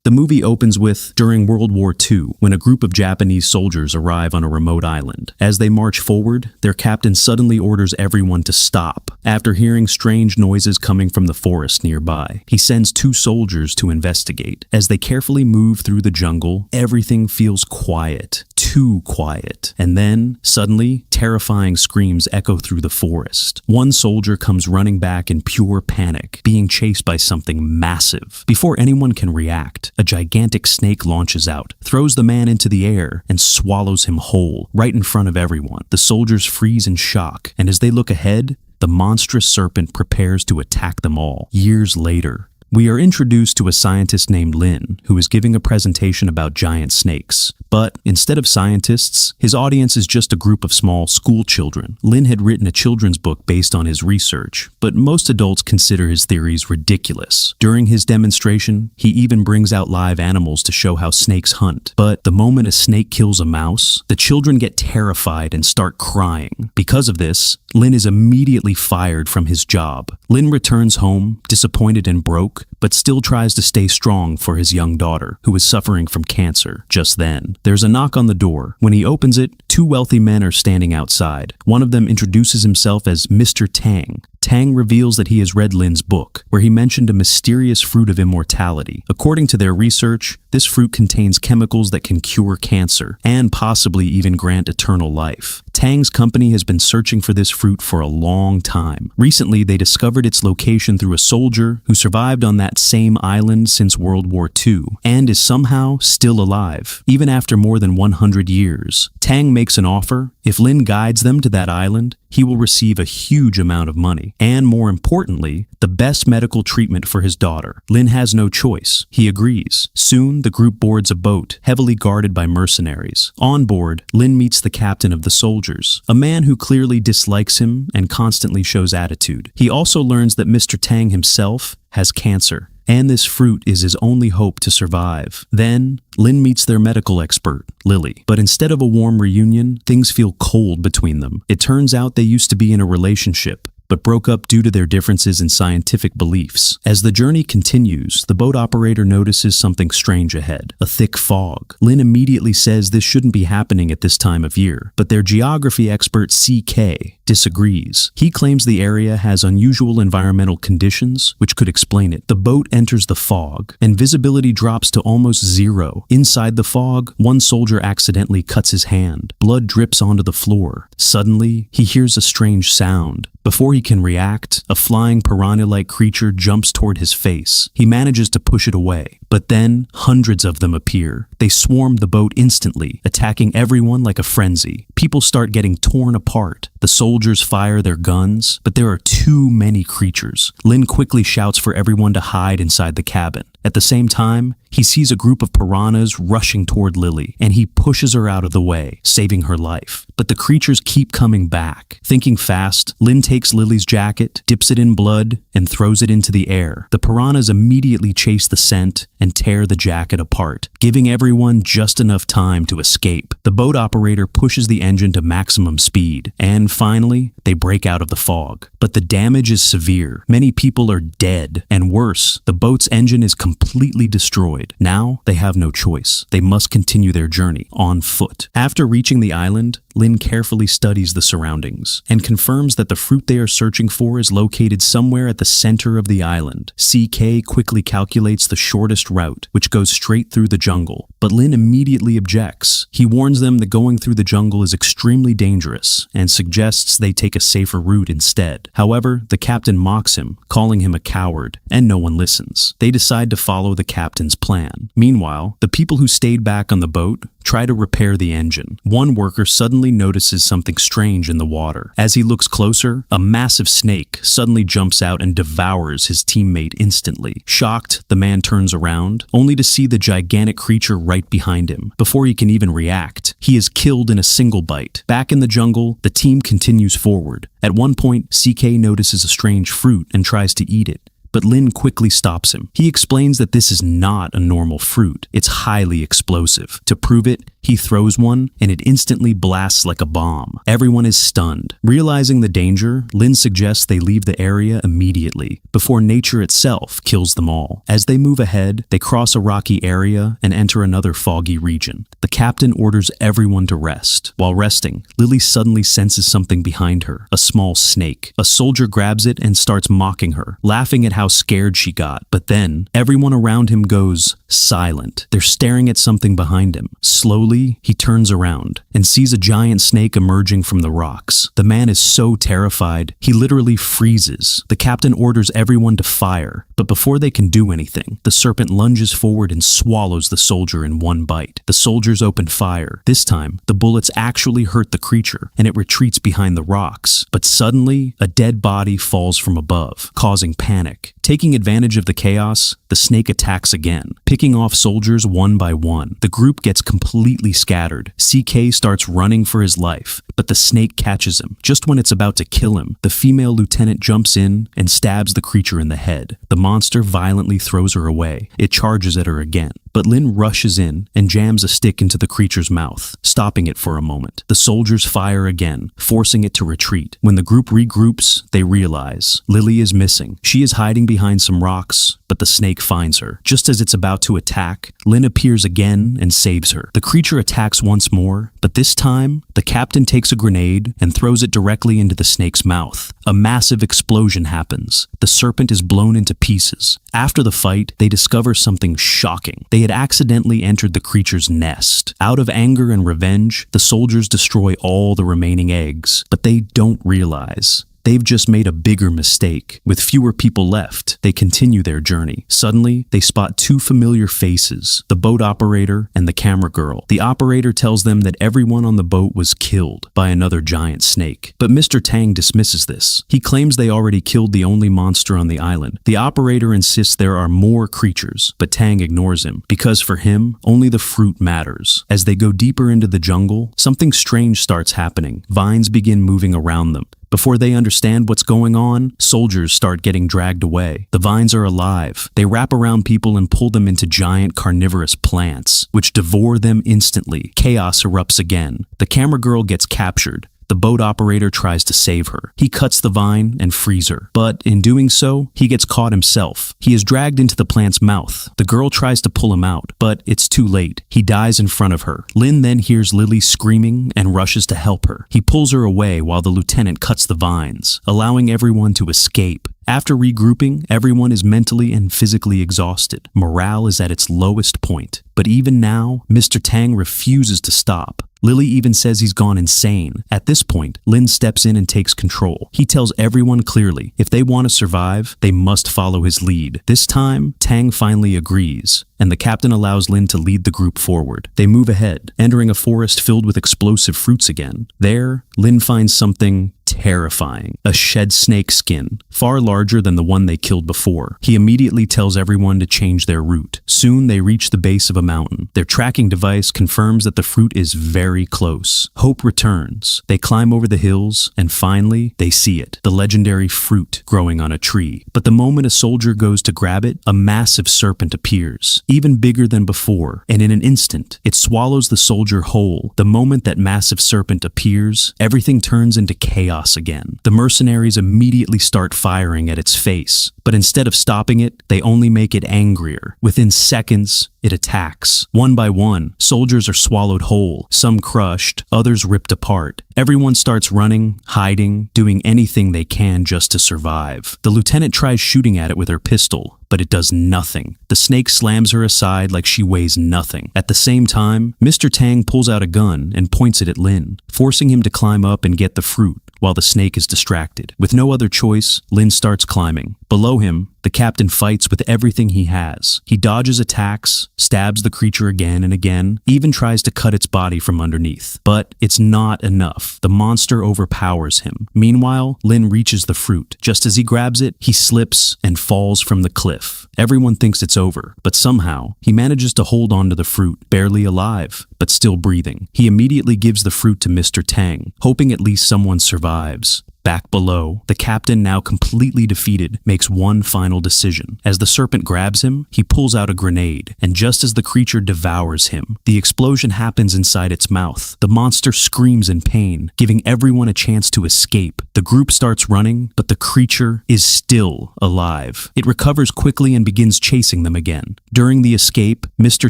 The movie opens with, during World War II, when a group of Japanese soldiers arrive on a remote island. As they march forward, their captain suddenly orders everyone to stop. After hearing strange noises coming from the forest nearby, he sends 2 soldiers to investigate. As they carefully move through the jungle, everything feels quiet. Too quiet. And then, suddenly, terrifying screams echo through the forest. One soldier comes running back in pure panic, being chased by something massive. Before anyone can react, a gigantic snake launches out, throws the man into the air, and swallows him whole, right in front of everyone. The soldiers freeze in shock, and as they look ahead, the monstrous serpent prepares to attack them all. Years later, we are introduced to a scientist named Lin, who is giving a presentation about giant snakes. But instead of scientists, his audience is just a group of small school children. Lin had written a children's book based on his research, but most adults consider his theories ridiculous. During his demonstration, he even brings out live animals to show how snakes hunt. But the moment a snake kills a mouse, the children get terrified and start crying. Because of this, Lin is immediately fired from his job. Lin returns home, disappointed and broke, but still tries to stay strong for his young daughter, who is suffering from cancer. Just then, there's a knock on the door. When he opens it, 2 wealthy men are standing outside. One of them introduces himself as Mr. Tang. Tang reveals that he has read Lin's book, where he mentioned a mysterious fruit of immortality. According to their research, this fruit contains chemicals that can cure cancer, and possibly even grant eternal life. Tang's company has been searching for this fruit for a long time. Recently, they discovered its location through a soldier who survived on that same island since World War II, and is somehow still alive, even after more than 100 years. Tang makes an offer. If Lin guides them to that island, he will receive a huge amount of money, and more importantly, the best medical treatment for his daughter. Lin has no choice. He agrees. Soon, the group boards a boat, heavily guarded by mercenaries. On board, Lin meets the captain of the soldiers, a man who clearly dislikes him and constantly shows attitude. He also learns that Mr. Tang himself has cancer, and this fruit is his only hope to survive. Then, Lin meets their medical expert, Lily. But instead of a warm reunion, things feel cold between them. It turns out they used to be in a relationship, but broke up due to their differences in scientific beliefs. As the journey continues, the boat operator notices something strange ahead, a thick fog. Lin immediately says this shouldn't be happening at this time of year, but their geography expert CK disagrees. He claims the area has unusual environmental conditions, which could explain it. The boat enters the fog, and visibility drops to almost zero. Inside the fog, one soldier accidentally cuts his hand. Blood drips onto the floor. Suddenly, he hears a strange sound. Before he can react, a flying piranha-like creature jumps toward his face. He manages to push it away, but then hundreds of them appear. They swarm the boat instantly, attacking everyone like a frenzy. People start getting torn apart. The soldiers fire their guns, but there are too many creatures. Lin quickly shouts for everyone to hide inside the cabin. At the same time, he sees a group of piranhas rushing toward Lily, and he pushes her out of the way, saving her life. But the creatures keep coming back. Thinking fast, Lin takes Lily's jacket, dips it in blood, and throws it into the air. The piranhas immediately chase the scent and tear the jacket apart, giving everyone just enough time to escape. The boat operator pushes the engine to maximum speed, and finally, they break out of the fog. But the damage is severe. Many people are dead, and worse, the boat's engine is completely destroyed. Now, they have no choice. They must continue their journey on foot. After reaching the island, Lin carefully studies the surroundings and confirms that the fruit they are searching for is located somewhere at the center of the island. CK quickly calculates the shortest route, which goes straight through the jungle. But Lin immediately objects. He warns them that going through the jungle is extremely dangerous and suggests they take a safer route instead. However, the captain mocks him, calling him a coward, and no one listens. They decide to follow the captain's plan. Meanwhile, the people who stayed back on the boat try to repair the engine. One worker suddenly notices something strange in the water. As he looks closer, a massive snake suddenly jumps out and devours his teammate instantly. Shocked, the man turns around, only to see the gigantic creature right behind him. Before he can even react, he is killed in a single bite. Back in the jungle, the team continues forward. At one point, CK notices a strange fruit and tries to eat it, but Lin quickly stops him. He explains that this is not a normal fruit. It's highly explosive. To prove it, He throws one, and it instantly blasts like a bomb. Everyone is stunned. Realizing the danger, Lin suggests they leave the area immediately, before nature itself kills them all. As they move ahead, they cross a rocky area and enter another foggy region. The captain orders everyone to rest. While resting, Lily suddenly senses something behind her, a small snake. A soldier grabs it and starts mocking her, laughing at how scared she got. But then, everyone around him goes silent. They're staring at something behind him. Slowly, he turns around and sees a giant snake emerging from the rocks. The man is so terrified, he literally freezes. The captain orders everyone to fire, but before they can do anything, the serpent lunges forward and swallows the soldier in one bite. The soldiers open fire. This time, the bullets actually hurt the creature, and it retreats behind the rocks. But suddenly, a dead body falls from above, causing panic. Taking advantage of the chaos, the snake attacks again, picking off soldiers one by one. The group gets completely scattered. CK starts running for his life, but the snake catches him. Just when it's about to kill him, the female lieutenant jumps in and stabs the creature in the head. The monster violently throws her away. It charges at her again, but Lin rushes in and jams a stick into the creature's mouth, stopping it for a moment. The soldiers fire again, forcing it to retreat. When the group regroups, they realize Lily is missing. She is hiding behind some rocks, but the snake finds her. Just as it's about to attack, Lin appears again and saves her. The creature attacks once more, but this time, the captain takes a grenade and throws it directly into the snake's mouth. A massive explosion happens. The serpent is blown into pieces. After the fight, they discover something shocking. They had accidentally entered the creature's nest. Out of anger and revenge, the soldiers destroy all the remaining eggs, but they don't realize they've just made a bigger mistake. With fewer people left, they continue their journey. Suddenly, they spot two familiar faces, the boat operator and the camera girl. The operator tells them that everyone on the boat was killed by another giant snake. But Mr. Tang dismisses this. He claims they already killed the only monster on the island. The operator insists there are more creatures, but Tang ignores him, because for him, only the fruit matters. As they go deeper into the jungle, something strange starts happening. Vines begin moving around them. Before they understand what's going on, soldiers start getting dragged away. The vines are alive. They wrap around people and pull them into giant carnivorous plants, which devour them instantly. Chaos erupts again. The camera girl gets captured. The boat operator tries to save her. He cuts the vine and frees her. But in doing so, he gets caught himself. He is dragged into the plant's mouth. The girl tries to pull him out, but it's too late. He dies in front of her. Lin then hears Lily screaming and rushes to help her. He pulls her away while the lieutenant cuts the vines, allowing everyone to escape. After regrouping, everyone is mentally and physically exhausted. Morale is at its lowest point. But even now, Mr. Tang refuses to stop. Lily even says he's gone insane. At this point, Lin steps in and takes control. He tells everyone clearly, if they want to survive, they must follow his lead. This time, Tang finally agrees, and the captain allows Lin to lead the group forward. They move ahead, entering a forest filled with explosive fruits again. There, Lin finds something terrifying. A shed snake skin, far larger than the one they killed before. He immediately tells everyone to change their route. Soon they reach the base of a mountain. Their tracking device confirms that the fruit is very close. Hope returns. They climb over the hills, and finally, they see it. The legendary fruit growing on a tree. But the moment a soldier goes to grab it, a massive serpent appears, even bigger than before, and in an instant, it swallows the soldier whole. The moment that massive serpent appears, everything turns into chaos again. The mercenaries immediately start firing at its face, but instead of stopping it, they only make it angrier. Within seconds, it attacks. One by one, soldiers are swallowed whole, some crushed, others ripped apart. Everyone starts running, hiding, doing anything they can just to survive. The lieutenant tries shooting at it with her pistol, but it does nothing. The snake slams her aside like she weighs nothing. At the same time, Mr. Tang pulls out a gun and points it at Lin, forcing him to climb up and get the fruit while the snake is distracted. With no other choice, Lin starts climbing. Below him, the captain fights with everything he has. He dodges attacks, stabs the creature again and again, even tries to cut its body from underneath. But it's not enough. The monster overpowers him. Meanwhile, Lin reaches the fruit. Just as he grabs it, he slips and falls from the cliff. Everyone thinks it's over, but somehow, he manages to hold on to the fruit, barely alive, but still breathing. He immediately gives the fruit to Mr. Tang, hoping at least someone survives. Back below, the captain, now completely defeated, makes one final decision. As the serpent grabs him, he pulls out a grenade, and just as the creature devours him, the explosion happens inside its mouth. The monster screams in pain, giving everyone a chance to escape. The group starts running, but the creature is still alive. It recovers quickly and begins chasing them again. During the escape, Mr.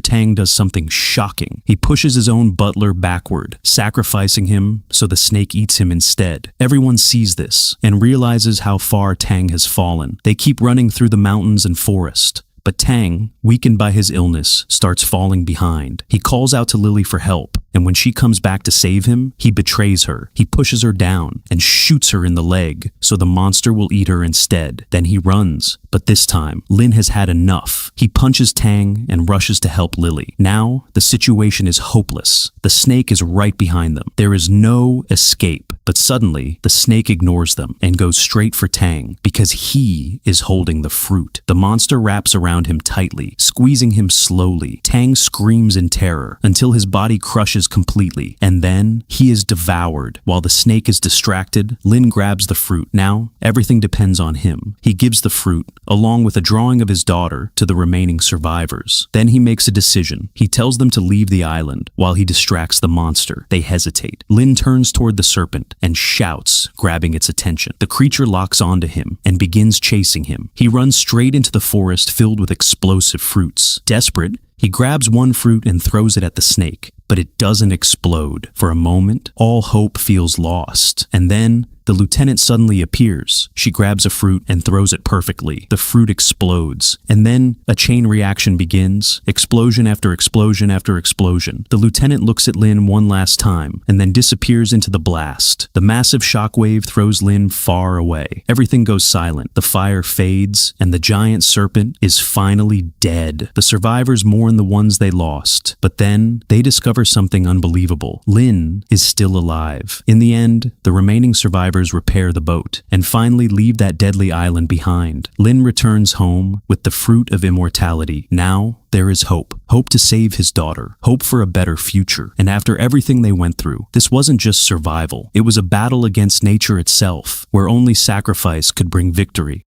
Tang does something shocking. He pushes his own butler backward, sacrificing him so the snake eats him instead. Everyone sees this and realizes how far Tang has fallen. They keep running through the mountains and forest. But Tang, weakened by his illness, starts falling behind. He calls out to Lily for help, and when she comes back to save him, he betrays her. He pushes her down and shoots her in the leg, so the monster will eat her instead. Then he runs, but this time, Lin has had enough. He punches Tang and rushes to help Lily. Now, the situation is hopeless. The snake is right behind them. There is no escape. But suddenly, the snake ignores them and goes straight for Tang because he is holding the fruit. The monster wraps around him tightly, squeezing him slowly. Tang screams in terror until his body crushes completely, and then he is devoured. While the snake is distracted, Lin grabs the fruit. Now, everything depends on him. He gives the fruit, along with a drawing of his daughter, to the remaining survivors. Then he makes a decision. He tells them to leave the island while he distracts the monster. They hesitate. Lin turns toward the serpent and shouts, grabbing its attention. The creature locks onto him and begins chasing him. He runs straight into the forest filled with explosive fruits. Desperate, he grabs one fruit and throws it at the snake, but it doesn't explode. For a moment, all hope feels lost. And then, the lieutenant suddenly appears. She grabs a fruit and throws it perfectly. The fruit explodes. And then a chain reaction begins. Explosion after explosion after explosion. The lieutenant looks at Lin one last time and then disappears into the blast. The massive shockwave throws Lin far away. Everything goes silent. The fire fades and the giant serpent is finally dead. The survivors mourn the ones they lost. But then they discover something unbelievable. Lin is still alive. In the end, the remaining survivors repair the boat and finally leave that deadly island behind. Lin returns home with the fruit of immortality. Now, there is hope. Hope to save his daughter. Hope for a better future. And after everything they went through, this wasn't just survival. It was a battle against nature itself, where only sacrifice could bring victory.